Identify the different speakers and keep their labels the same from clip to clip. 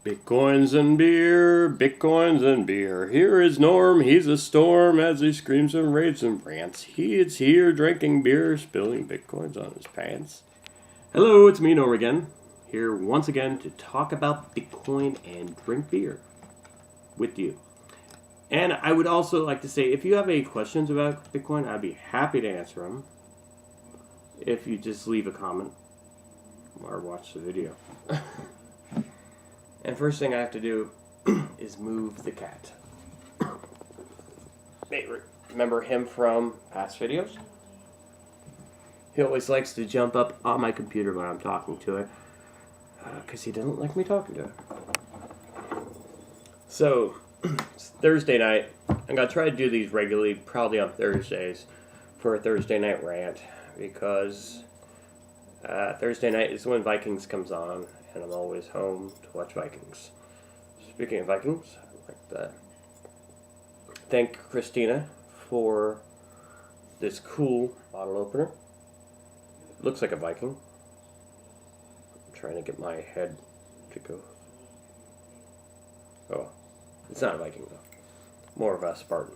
Speaker 1: Bitcoins and beer, bitcoins and beer. Here is Norm, he's a storm as he screams and raves and rants. He is here drinking beer, spilling bitcoins on his pants. Hello, it's me, Norm again, here once again to talk about Bitcoin and drink beer with you. And I would also like to say, if you have any questions about Bitcoin, I'd be happy to answer them. If you just leave a comment or watch the video. And first thing I have to do is move the cat. Remember him from past videos? He always likes to jump up on my computer when I'm talking to it, because he doesn't like me talking to it. So, it's Thursday night. I'm going to try to do these regularly, probably on Thursdays, for a Thursday night rant, because Thursday night is when Vikings comes on, and I'm always home to watch Vikings. Speaking of Vikings, I'd like to thank Christina for this cool bottle opener. Looks like a Viking. I'm trying to get my head to go. Oh, it's not a Viking though. More of a Spartan.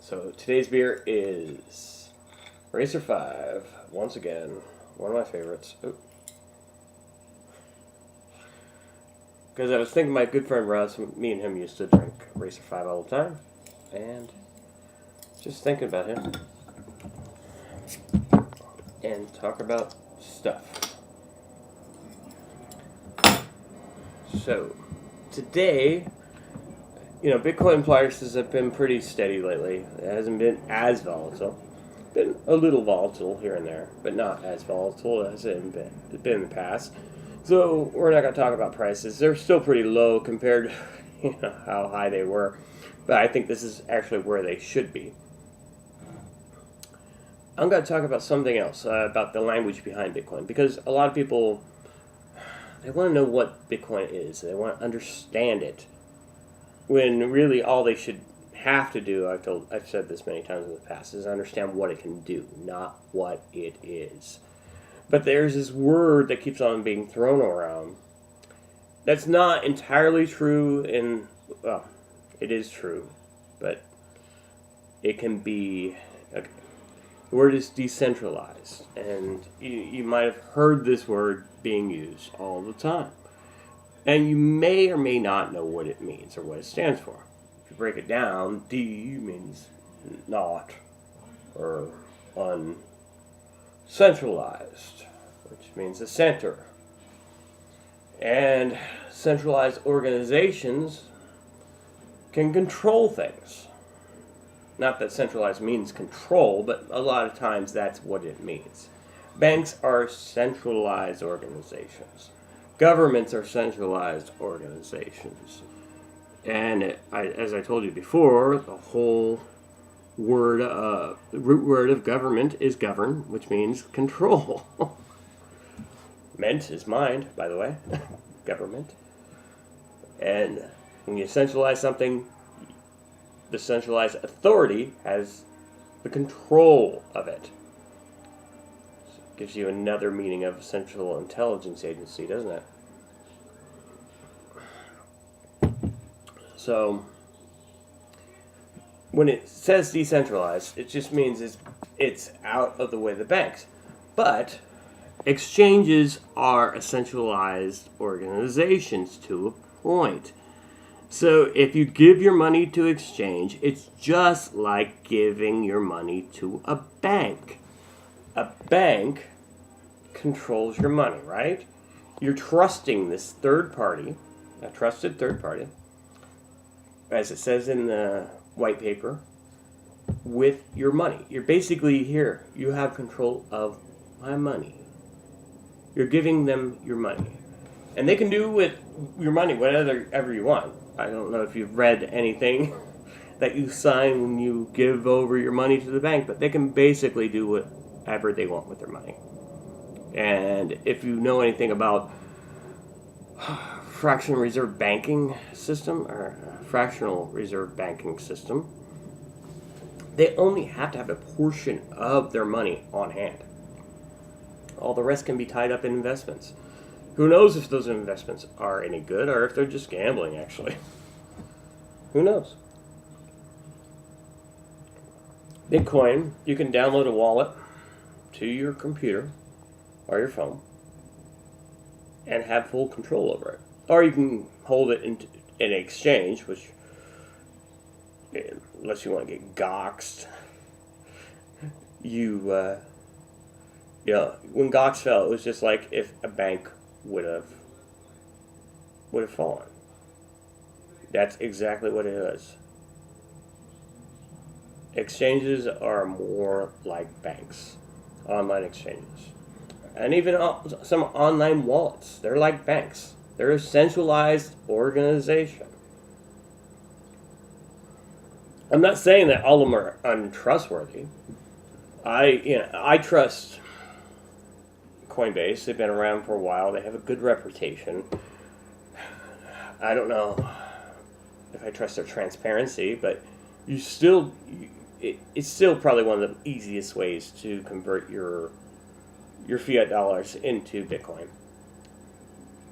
Speaker 1: So today's beer is Racer 5, once again. One of my favorites. Because I was thinking my good friend Russ, me and him used to drink Racer 5 all the time. And just thinking about him. And talk about stuff. So, today, Bitcoin prices have been pretty steady lately. It hasn't been as volatile. Been a little volatile here and there, but not as volatile as it's been in the past. So we're not going to talk about prices. They're still pretty low compared to how high they were, but I think this is actually where they should be. I'm going to talk about something else, about the language behind Bitcoin, because a lot of people, they want to know what Bitcoin is. They want to understand it, when really all they should have to do, I've said this many times in the past, is understand what it can do, not what it is. But there's this word that keeps on being thrown around that's not entirely true well, it is true, but it can be, the word is decentralized, and you might have heard this word being used all the time. And you may or may not know what it means or what it stands for. If you break it down, D means not or uncentralized, which means the center. And centralized organizations can control things. Not that centralized means control, but a lot of times that's what it means. Banks are centralized organizations. Governments are centralized organizations. And as I told you before, the whole root word of government is govern, which means control. Ment is mind, by the way. Government. And when you centralize something, the centralized authority has the control of it. So it gives you another meaning of central intelligence agency, doesn't it? So, when it says decentralized, it just means it's out of the way of the banks. But exchanges are a centralized organizations to a point. So if you give your money to exchange, it's just like giving your money to a bank. A bank controls your money, right? You're trusting this third party, a trusted third party, as it says in the white paper, with your money. You're basically here. You have control of my money. You're giving them your money. And they can do with your money whatever you want. I don't know if you've read anything that you sign when you give over your money to the bank, but they can basically do whatever they want with their money. And if you know anything about fractional reserve banking system, they only have to have a portion of their money on hand. All the rest can be tied up in investments. Who knows if those investments are any good or if they're just gambling, actually. Who knows? Bitcoin, you can download a wallet to your computer or your phone and have full control over it. Or you can hold it in an exchange, which, unless you want to get goxed, when Gox fell, it was just like if a bank would have fallen. That's exactly what it is. Exchanges are more like banks, online exchanges. And even some online wallets, they're like banks. They're a centralized organization. I'm not saying that all of them are untrustworthy. I trust Coinbase. They've been around for a while. They have a good reputation. I don't know if I trust their transparency, but it's still probably one of the easiest ways to convert your fiat dollars into Bitcoin,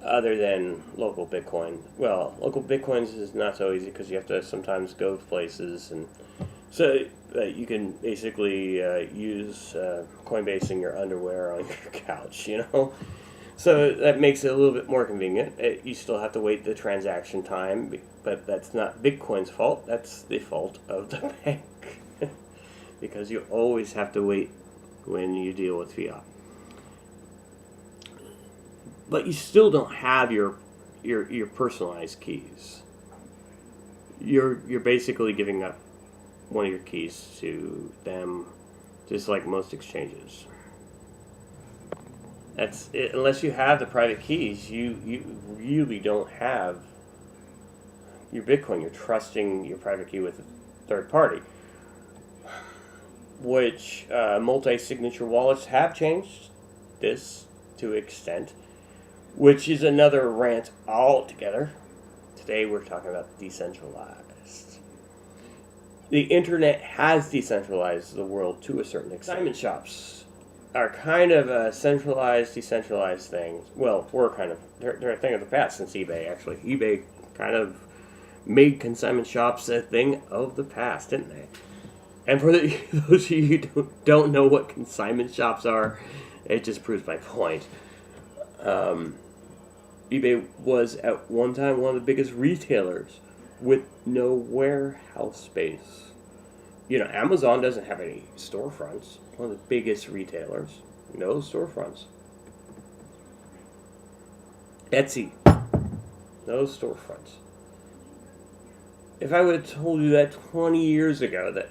Speaker 1: other than local Bitcoin. Well, local Bitcoins is not so easy because you have to sometimes go places, and so you can basically use Coinbase in your underwear on your couch, So that makes it a little bit more convenient. You still have to wait the transaction time, but that's not Bitcoin's fault. That's the fault of the bank, because you always have to wait when you deal with fiat. But you still don't have your personalized keys. You're basically giving up one of your keys to them, just like most exchanges. That's it. Unless you have the private keys, you really don't have your Bitcoin. You're trusting your private key with a third party, which multi-signature wallets have changed this to an extent, which is another rant altogether. Today we're talking about decentralized. The internet has decentralized the world to a certain extent. Consignment shops are kind of a centralized, decentralized thing. Well, they're a thing of the past since eBay, actually. eBay kind of made consignment shops a thing of the past, didn't they? And for those of you who don't know what consignment shops are, it just proves my point. eBay was at one time one of the biggest retailers with no warehouse space. Amazon doesn't have any storefronts. One of the biggest retailers, no storefronts. Etsy, no storefronts. If I would have told you that 20 years ago, that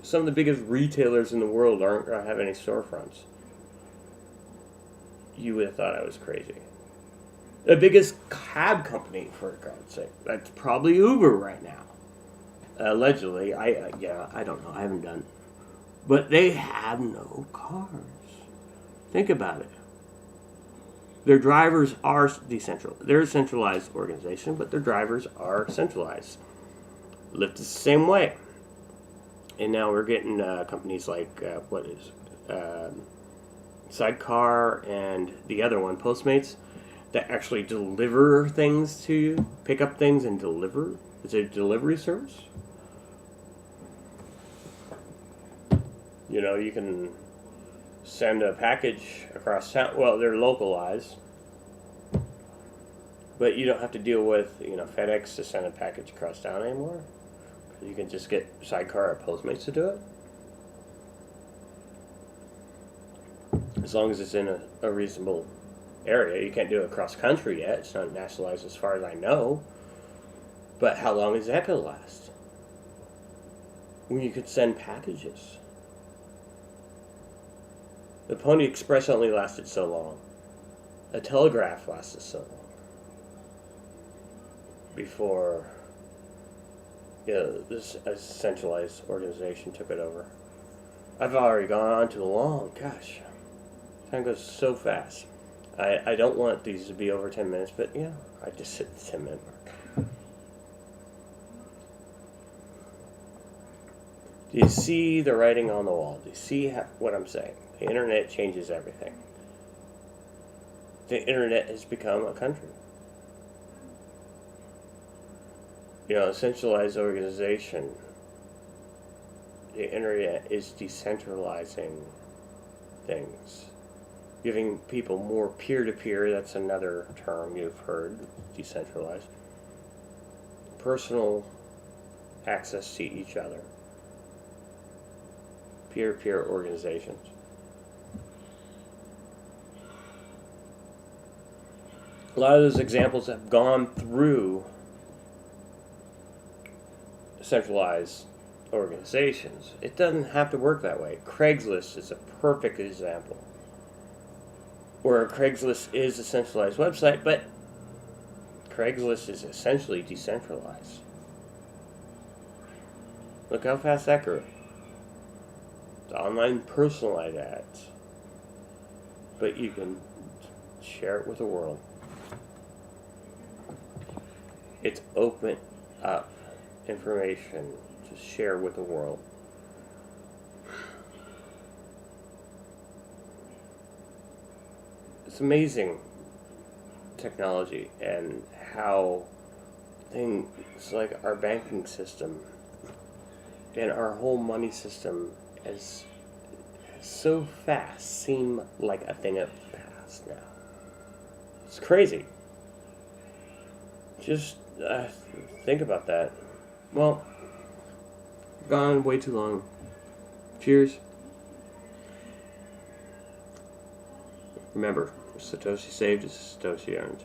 Speaker 1: some of the biggest retailers in the world aren't going to have any storefronts, you would have thought I was crazy. The biggest cab company, for God's sake, that's probably Uber right now. Allegedly, I don't know. I haven't done it. But they have no cars. Think about it. Their drivers are decentralized. They're a centralized organization, but their drivers are centralized. Lyft is the same way. And now we're getting companies like, Sidecar and the other one, Postmates, that actually deliver things to you, pick up things and deliver. It's a delivery service. You can send a package across town. Well, they're localized, but you don't have to deal with FedEx to send a package across town anymore. You can just get Sidecar or Postmates to do it, as long as it's in a reasonable area. You can't do it across country yet. It's not nationalized as far as I know. But how long is that going to last? When you could send packages. The Pony Express only lasted so long. A telegraph lasted so long. Before this centralized organization took it over. I've already gone on too long. Gosh. Time goes so fast. I don't want these to be over 10 minutes, but I just hit the 10-minute mark. Do you see the writing on the wall? Do you see what I'm saying? The internet changes everything. the internet has become a country. A centralized organization. The internet is decentralizing things, giving people more peer-to-peer. That's another term you've heard, decentralized. Personal access to each other. Peer-to-peer organizations. A lot of those examples have gone through centralized organizations. It doesn't have to work that way. Craigslist is a perfect example, where Craigslist is a centralized website, but Craigslist is essentially decentralized. Look how fast that grew. It's online personalized ads, but you can share it with the world. It's open up information to share with the world. It's amazing technology and how things like our banking system and our whole money system is so fast seem like a thing of the past now. It's crazy. Just think about that. Well, gone way too long. Cheers. Remember, Satoshi saved is Satoshi earned.